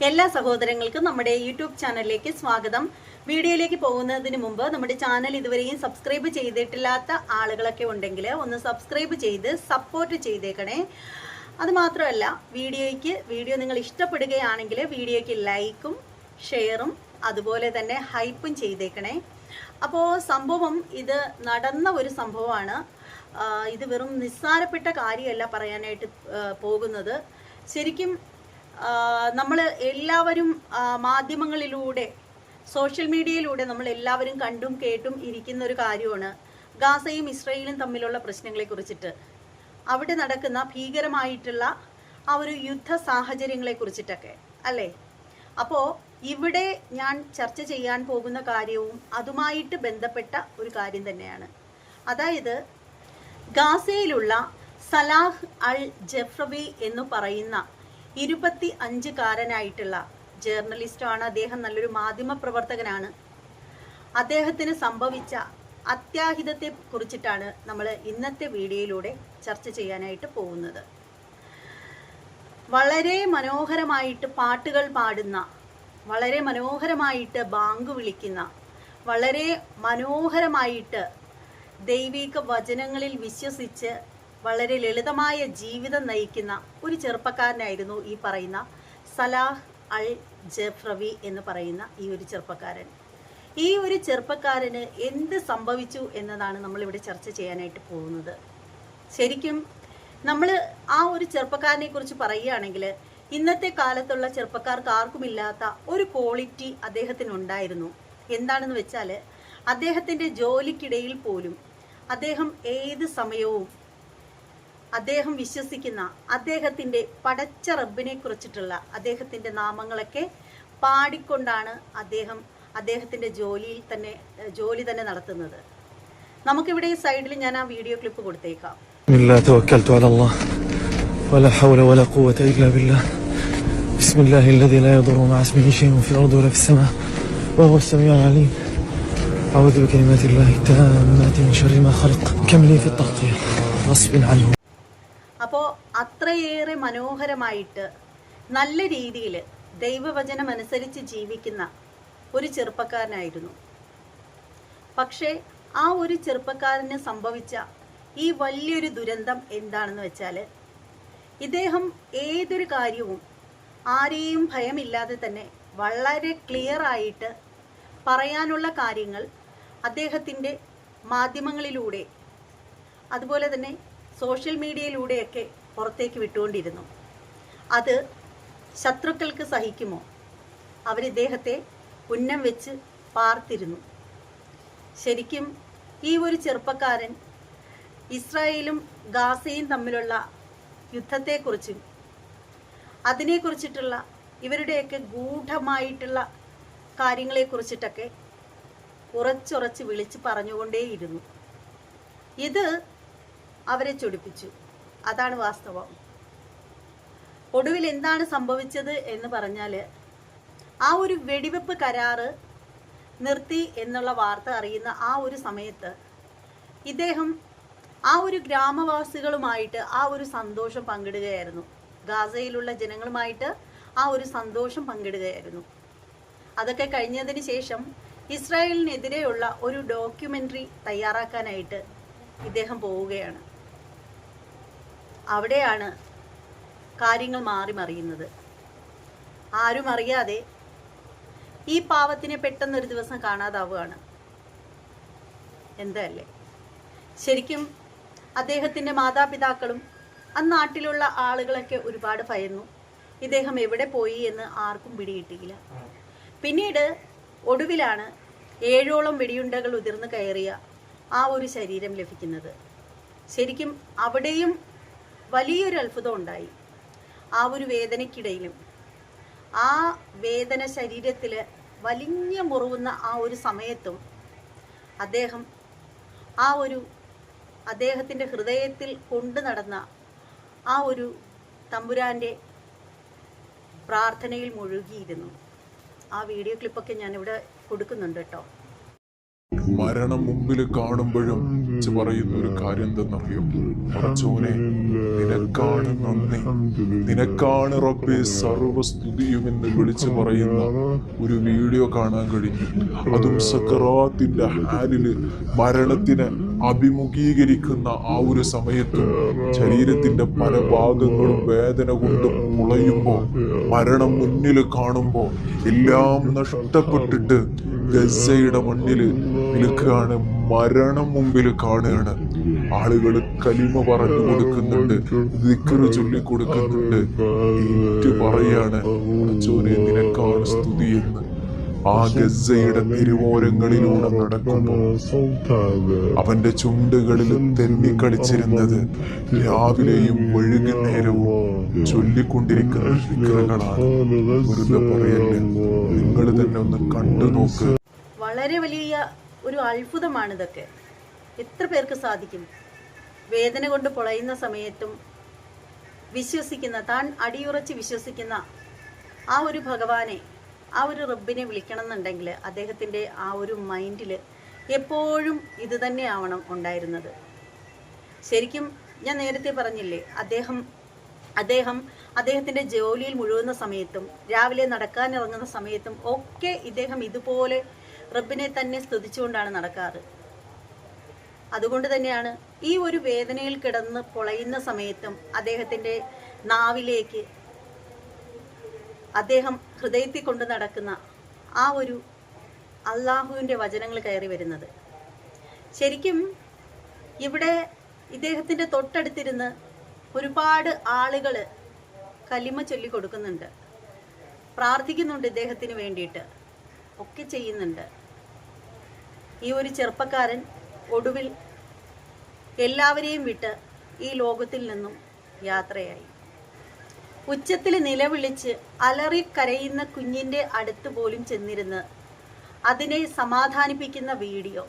എല്ലാ സഹോദരങ്ങൾക്കും നമ്മുടെ യൂട്യൂബ് ചാനലിലേക്ക് സ്വാഗതം. വീഡിയോയിലേക്ക് പോകുന്നതിന് മുമ്പ് നമ്മുടെ ചാനൽ ഇതുവരെയും സബ്സ്ക്രൈബ് ചെയ്തിട്ടില്ലാത്ത ആളുകളൊക്കെ ഉണ്ടെങ്കിൽ ഒന്ന് സബ്സ്ക്രൈബ് ചെയ്ത് സപ്പോർട്ട് ചെയ്തേക്കണേ. അതുമാത്രമല്ല, വീഡിയോ നിങ്ങൾ ഇഷ്ടപ്പെടുകയാണെങ്കിൽ വീഡിയോയ്ക്ക് ലൈക്കും ഷെയറും അതുപോലെ തന്നെ ഹൈപ്പും ചെയ്തേക്കണേ. അപ്പോൾ സംഭവം ഇത് നടന്ന ഒരു സംഭവമാണ്. ഇത് വെറും നിസ്സാരപ്പെട്ട കാര്യമല്ല പറയാനായിട്ട് പോകുന്നത്. ശരിക്കും നമ്മൾ എല്ലാവരും മാധ്യമങ്ങളിലൂടെ സോഷ്യൽ മീഡിയയിലൂടെ നമ്മൾ എല്ലാവരും കണ്ടും കേട്ടും ഇരിക്കുന്ന ഒരു കാര്യമാണ് ഗാസയും ഇസ്രയേലും തമ്മിലുള്ള പ്രശ്നങ്ങളെ കുറിച്ചിട്ട്, അവിടെ നടക്കുന്ന ഭീകരമായിട്ടുള്ള ആ ഒരു യുദ്ധ സാഹചര്യങ്ങളെ കുറിച്ചിട്ടൊക്കെ അല്ലേ. അപ്പോൾ ഇവിടെ ഞാൻ ചർച്ച ചെയ്യാൻ പോകുന്ന കാര്യവും അതുമായിട്ട് ബന്ധപ്പെട്ട ഒരു കാര്യം തന്നെയാണ്. അതായത് ഗാസയിലുള്ള സലാഹ് അൽ ജഫ്രവി എന്ന് പറയുന്ന 25-കാരനായിട്ടുള്ള ജേർണലിസ്റ്റാണ്. അദ്ദേഹം നല്ലൊരു മാധ്യമ പ്രവർത്തകനാണ്. അദ്ദേഹത്തിന് സംഭവിച്ച അത്യാഹിതത്തെ കുറിച്ചിട്ടാണ് നമ്മൾ ഇന്നത്തെ വീഡിയോയിലൂടെ ചർച്ച ചെയ്യാനായിട്ട് പോകുന്നത്. വളരെ മനോഹരമായിട്ട് പാട്ടുകൾ പാടുന്ന, വളരെ മനോഹരമായിട്ട് ബാങ്ക് വിളിക്കുന്ന, വളരെ മനോഹരമായിട്ട് ദൈവിക വചനങ്ങളിൽ വിശ്വസിച്ച് വളരെ ലളിതമായ ജീവിതം നയിക്കുന്ന ഒരു ചെറുപ്പക്കാരനായിരുന്നു ഈ പറയുന്ന സലാഹ് അൽ ജഫ്രവി എന്ന് പറയുന്ന ഈ ഒരു ചെറുപ്പക്കാരൻ. ഈ ഒരു ചെറുപ്പക്കാരന് എന്ത് സംഭവിച്ചു എന്നതാണ് നമ്മളിവിടെ ചർച്ച ചെയ്യാനായിട്ട് പോകുന്നത്. ശരിക്കും നമ്മൾ ആ ഒരു ചെറുപ്പക്കാരനെ കുറിച്ച് പറയുകയാണെങ്കിൽ ഇന്നത്തെ കാലത്തുള്ള ചെറുപ്പക്കാർക്ക് ആർക്കുമില്ലാത്ത ഒരു ക്വാളിറ്റി അദ്ദേഹത്തിനുണ്ടായിരുന്നു. എന്താണെന്ന് വെച്ചാൽ, അദ്ദേഹത്തിൻ്റെ ജോലിക്കിടയിൽ പോലും അദ്ദേഹം ഏത് സമയവും അദ്ദേഹം വിശ്വസിക്കുന്ന അദ്ദേഹത്തിൻ്റെ പടച്ച റബ്ബിനെ കുറിച്ചിട്ടുള്ള അദ്ദേഹത്തിൻ്റെ നാമങ്ങളൊക്കെ പാടിക്കൊണ്ടാണ് അദ്ദേഹത്തിൻ്റെ ജോലി തന്നെ നടത്തുന്നത്. നമുക്കിവിടെ ഈ സൈഡിൽ ഞാൻ ആ വീഡിയോ ക്ലിപ്പ് കൊടുത്തേക്കാം. بسم الله الذي لا يضر مع اسمه شيء في الأرض ولا في السماء وهو السميع العليم أعوذ بكلمات الله التامات من شر ما خلق كم لي في التغطية غصب عنه. അപ്പോൾ അത്രയേറെ മനോഹരമായിട്ട് നല്ല രീതിയിൽ ദൈവവചനം അനുസരിച്ച് ജീവിക്കുന്ന ഒരു ചെറുപ്പക്കാരനായിരുന്നു. പക്ഷേ ആ ഒരു ചെറുപ്പക്കാരന് സംഭവിച്ച ഈ വലിയൊരു ദുരന്തം എന്താണെന്ന് വെച്ചാൽ, ഇദ്ദേഹം ഏതൊരു കാര്യവും ആരെയും ഭയമില്ലാതെ തന്നെ വളരെ ക്ലിയർ ആയിട്ട് പറയാനുള്ള കാര്യങ്ങൾ അദ്ദേഹത്തിൻ്റെ മാധ്യമങ്ങളിലൂടെ അതുപോലെ തന്നെ സോഷ്യൽ മീഡിയയിലൂടെയൊക്കെ പുറത്തേക്ക് വിട്ടുകൊണ്ടിരുന്നു. അത് ശത്രുക്കൾക്ക് സഹിക്കുമോ? അവരിദ്ദേഹത്തെ ഉന്നം വെച്ച് പാർത്തിരുന്നു. ശരിക്കും ഈ ഒരു ചെറുപ്പക്കാരൻ ഇസ്രായേലും ഗാസയും തമ്മിലുള്ള യുദ്ധത്തെക്കുറിച്ചും അതിനെക്കുറിച്ചിട്ടുള്ള ഇവരുടെയൊക്കെ ഗൂഢമായിട്ടുള്ള കാര്യങ്ങളെക്കുറിച്ചിട്ടൊക്കെ ഉറച്ചുറച്ച് വിളിച്ച് പറഞ്ഞുകൊണ്ടേയിരുന്നു. ഇത് അവരെ ചൊടിപ്പിച്ചു. അതാണ് വാസ്തവം. ഒടുവിൽ എന്താണ് സംഭവിച്ചത് എന്ന് പറഞ്ഞാൽ, ആ ഒരു വെടിവെപ്പ് കരാറ് നിർത്തി എന്നുള്ള വാർത്ത അറിയുന്ന ആ ഒരു സമയത്ത് ഇദ്ദേഹം ആ ഒരു ഗ്രാമവാസികളുമായിട്ട് ആ ഒരു സന്തോഷം പങ്കിടുകയായിരുന്നു. ഗാസയിലുള്ള ജനങ്ങളുമായിട്ട് ആ ഒരു സന്തോഷം പങ്കിടുകയായിരുന്നു. അതൊക്കെ കഴിഞ്ഞതിന് ശേഷം ഇസ്രായേലിനെതിരെയുള്ള ഒരു ഡോക്യുമെൻ്ററി തയ്യാറാക്കാനായിട്ട് ഇദ്ദേഹം പോവുകയാണ്. അവിടെയാണ് കാര്യങ്ങൾ മാറി മറിയുന്നത്. ആരും അറിയാതെ ഈ പാവത്തിനെ പെട്ടെന്നൊരു ദിവസം കാണാതാവുകയാണ്. എന്തല്ലേ. ശരിക്കും അദ്ദേഹത്തിൻ്റെ മാതാപിതാക്കളും ആ നാട്ടിലുള്ള ആളുകളൊക്കെ ഒരുപാട് ഭയന്നു. ഇദ്ദേഹം എവിടെ പോയി എന്ന് ആർക്കും പിടികിട്ടിയില്ല. പിന്നീട് ഒടുവിലാണ് 7ഓളം വെടിയുണ്ടകൾ ഉതിർന്നു കയറിയ ആ ഒരു ശരീരം ലഭിക്കുന്നത്. ശരിക്കും അവിടെയും വലിയൊരു അത്ഭുതം ഉണ്ടായി. ആ ഒരു വേദനയ്ക്കിടയിലും ആ വേദന ശരീരത്തിൽ വലിഞ്ഞു മുറിവുന്ന ആ ഒരു സമയത്തും അദ്ദേഹത്തിൻ്റെ ഹൃദയത്തിൽ കൊണ്ടു നടന്ന ആ ഒരു തമ്പുരാൻ്റെ പ്രാർത്ഥനയിൽ മുഴുകിയിരുന്നു. ആ വീഡിയോ ക്ലിപ്പൊക്കെ ഞാനിവിടെ കൊടുക്കുന്നുണ്ട് കേട്ടോ. മരണം മുമ്പിൽ കാണുമ്പോഴും വിളിച്ചു പറയുന്ന ഒരു കാര്യം എന്തെന്നറിയോ? പടച്ചോനെ, നിനക്കാണ് നന്ദി, നിനക്കാണ് റബ്ബേ സർവസ്തുതിയുമെന്ന് വിളിച്ചു പറയുന്ന ഒരു വീഡിയോ കാണാൻ കഴിഞ്ഞു. അതും സക്കറാത്തിന്റെ ഹാലില് മരണത്തിന് അഭിമുഖീകരിക്കുന്ന ആ ഒരു സമയത്തും ശരീരത്തിന്റെ പല ഭാഗങ്ങളും വേദന കൊണ്ട് മുളയുമ്പോൾ, മരണം മുന്നിൽ കാണുമ്പോൾ എല്ലാം നഷ്ടപ്പെട്ടിട്ട് ഗസയുടെ മണ്ണിൽ നിൽക്കുകയാണ്, മരണം മുമ്പിൽ കാണുകയാണ്. ആളുകൾ കലിമ പറഞ്ഞു കൊടുക്കുന്നുണ്ട്, ദിക്റ് ചൊല്ലി കൊടുക്കുന്നുണ്ട്, ഏറ്റു പറയാണ് അച്ചോനെ നിനക്കാണ് സ്തുതി എന്ന്. ആ ഗസയുടെ തിരുവോരങ്ങളിലൂടെ നടക്കുമ്പോൾ അവന്റെ ചുണ്ടുകളിൽ തെന്നിക്കളിച്ചിരുന്നത് രാവിലെയും വൈകുന്നേരവും ചൊല്ലിക്കൊണ്ടിരിക്കുന്ന ദിക്റുകളാണ്. വെറുതെ പറയല്ലേ, നിങ്ങൾ തന്നെ ഒന്ന് കണ്ടു നോക്ക്. വളരെ വലിയ ഒരു അത്ഭുതമാണ് ഇതൊക്കെ. എത്ര പേർക്ക് സാധിക്കും? വേദന കൊണ്ട് പൊളയുന്ന സമയത്തും വിശ്വസിക്കുന്ന, താൻ അടിയുറച്ച് വിശ്വസിക്കുന്ന ആ ഒരു ഭഗവാനെ, ആ ഒരു റബ്ബിനെ വിളിക്കണം എന്നുണ്ടെങ്കിൽ അദ്ദേഹത്തിൻ്റെ ആ ഒരു മൈൻഡിൽ എപ്പോഴും ഇത് തന്നെ ആവണം ഉണ്ടായിരുന്നത്. ശരിക്കും ഞാൻ നേരത്തെ പറഞ്ഞില്ലേ, അദ്ദേഹത്തിൻ്റെ ജോലിയിൽ മുഴുകുന്ന സമയത്തും രാവിലെ നടക്കാനിറങ്ങുന്ന സമയത്തും ഒക്കെ ഇദ്ദേഹം ഇതുപോലെ റബ്ബിനെ തന്നെ സ്തുതിച്ചുകൊണ്ടാണ് നടക്കാറ്. അതുകൊണ്ട് തന്നെയാണ് ഈ ഒരു വേദനയിൽ കിടന്ന് പൊളയുന്ന സമയത്തും അദ്ദേഹത്തിൻ്റെ നാവിലേക്ക് അദ്ദേഹം ഹൃദയത്തിൽ കൊണ്ട് നടക്കുന്ന ആ ഒരു അള്ളാഹുവിൻ്റെ വചനങ്ങൾ കയറി വരുന്നത്. ശരിക്കും ഇവിടെ ഇദ്ദേഹത്തിൻ്റെ തൊട്ടടുത്തിരുന്ന് ഒരുപാട് ആളുകൾ കലിമ ചൊല്ലി കൊടുക്കുന്നുണ്ട്, പ്രാർത്ഥിക്കുന്നുണ്ട്, ഇദ്ദേഹത്തിന് വേണ്ടിയിട്ട് ഒക്കെ ചെയ്യുന്നുണ്ട്. ഈ ഒരു ചെറുപ്പക്കാരൻ ഒടുവിൽ എല്ലാവരെയും വിട്ട് ഈ ലോകത്തിൽ നിന്നും യാത്രയായി. ഉച്ചത്തിൽ നിലവിളിച്ച് അലറിക്കരയുന്ന കുഞ്ഞിൻ്റെ അടുത്ത് പോലും ചെന്നിരുന്ന് അതിനെ സമാധാനിപ്പിക്കുന്ന വീഡിയോ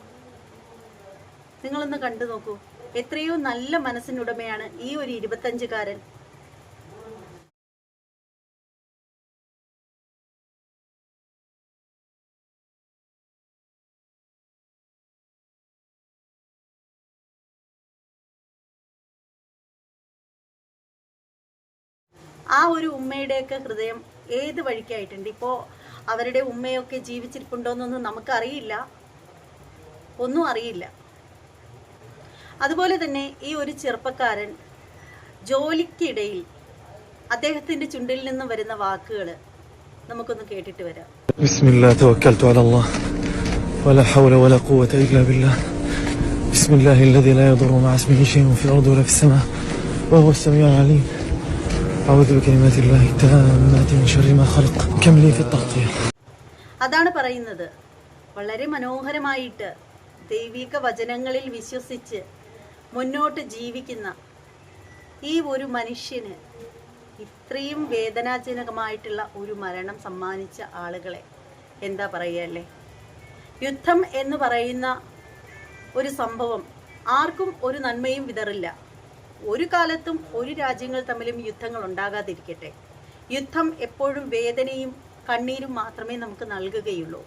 നിങ്ങളൊന്ന് കണ്ടു നോക്കൂ. എത്രയോ നല്ല മനസ്സിനുടമയാണ് ഈ ഒരു 25-കാരൻ. ആ ഒരു ഉമ്മയുടെയൊക്കെ ഹൃദയം ഏത് വഴിക്കായിട്ടുണ്ട്. ഇപ്പോൾ അവരുടെ ഉമ്മയൊക്കെ ജീവിച്ചിരിപ്പുണ്ടോയെന്നൊന്നും നമുക്കറിയില്ല, ഒന്നും അറിയില്ല. അതുപോലെ തന്നെ ഈ ഒരു ചെറുപ്പക്കാരൻ ജോലിക്കിടയിൽ അദ്ദേഹത്തിൻ്റെ ചുണ്ടിൽ നിന്ന് വരുന്ന വാക്കുകൾ നമുക്കൊന്ന് കേട്ടിട്ട് വരാം. ബിസ്മില്ലാ തവക്കൽതു അലല്ലാഹ് വലാ ഹൗല വലാ ഖുവത ഇല്ലാ ബില്ലാഹ് ബിസ്മില്ലാഹില്ലദീ ലാ യദുറു മഅ ഇസ്മിഹി ശൈഉൻ ഫിൽ അർദി വലാ ഫിസ് സമാ വഹുവ അസ്-സമീഉൽ അലീം. أعوذ بكلمات الله التامات من شر ما خلق كملي في التغطية. അതാണ് പറയുന്നത്. വളരെ മനോഹരമായിട്ട് ദൈവിക വചനങ്ങളിൽ വിശ്വസിച്ച് മുന്നോട്ട് ജീവിക്കുന്ന ഈ ഒരു മനുഷ്യന് ഇത്രയും വേദനാജനകമായിട്ടുള്ള ഒരു മരണം സമ്മാനിച്ച ആളുകളെ എന്താ പറയുകയല്ലേ. യുദ്ധം എന്ന് പറയുന്ന ഒരു സംഭവം ആർക്കും ഒരു നന്മയും വിതറില്ല. ഒരു കാലത്തും ഒരു രാജ്യങ്ങൾ തമ്മിലും യുദ്ധങ്ങൾ ഉണ്ടാകാതിരിക്കട്ടെ. യുദ്ധം എപ്പോഴും വേദനയും കണ്ണീരും മാത്രമേ നമുക്ക് നൽകുകയുള്ളൂ.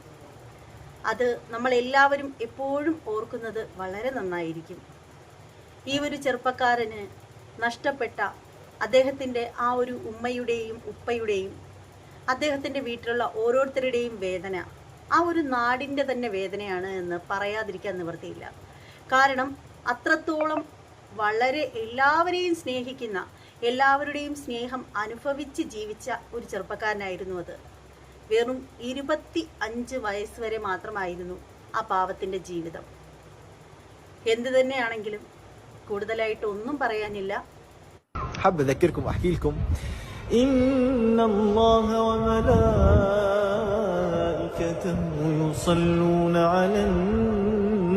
അത് നമ്മളെല്ലാവരും എപ്പോഴും ഓർക്കുന്നത് വളരെ നന്നായിരിക്കും. ഈ ഒരു ചെറുപ്പക്കാരന് നഷ്ടപ്പെട്ട അദ്ദേഹത്തിൻ്റെ ആ ഒരു ഉമ്മയുടെയും ഉപ്പയുടെയും അദ്ദേഹത്തിൻ്റെ വീട്ടിലുള്ള ഓരോരുത്തരുടെയും വേദന ആ ഒരു നാടിൻ്റെ തന്നെ വേദനയാണ് എന്ന് പറയാതിരിക്കാൻ നിവൃത്തിയില്ല. കാരണം അത്രത്തോളം വളരെ എല്ലാവരെയും സ്നേഹിക്കുന്ന, എല്ലാവരുടെയും സ്നേഹം അനുഭവിച്ച് ജീവിച്ച ഒരു ചെറുപ്പക്കാരനായിരുന്നു അത്. വെറും 25 വയസ്സ് വരെ മാത്രമായിരുന്നു ആ പാവത്തിൻ്റെ ജീവിതം. എന്ത് തന്നെയാണെങ്കിലും കൂടുതലായിട്ട് ഒന്നും പറയാനില്ല. حابب أذكركم وأحكي لكم إن الله وملائكته يصلون على النبي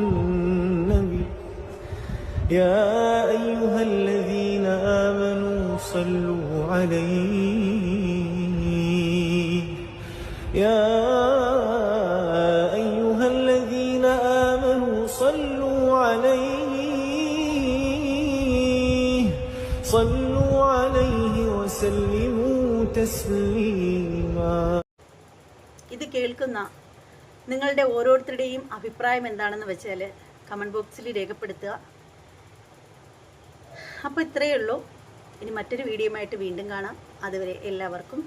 يا أيها الذين آمنوا صلوا عليه يا أيها الذين آمنوا صلوا عليه صلوا عليه وسلموا تسليما. ഇത് കേൾക്കുന്ന നിങ്ങളുടെ ഓരോരുത്തരുടെയും അഭിപ്രായം എന്താണെന്ന് വെച്ചാൽ കമൻറ്റ് ബോക്സിൽ രേഖപ്പെടുത്തുക. അപ്പോൾ ഇത്രയേ ഉള്ളൂ. ഇനി മറ്റൊരു വീഡിയോയുമായിട്ട് വീണ്ടും കാണാം. അതുവരെ എല്ലാവർക്കും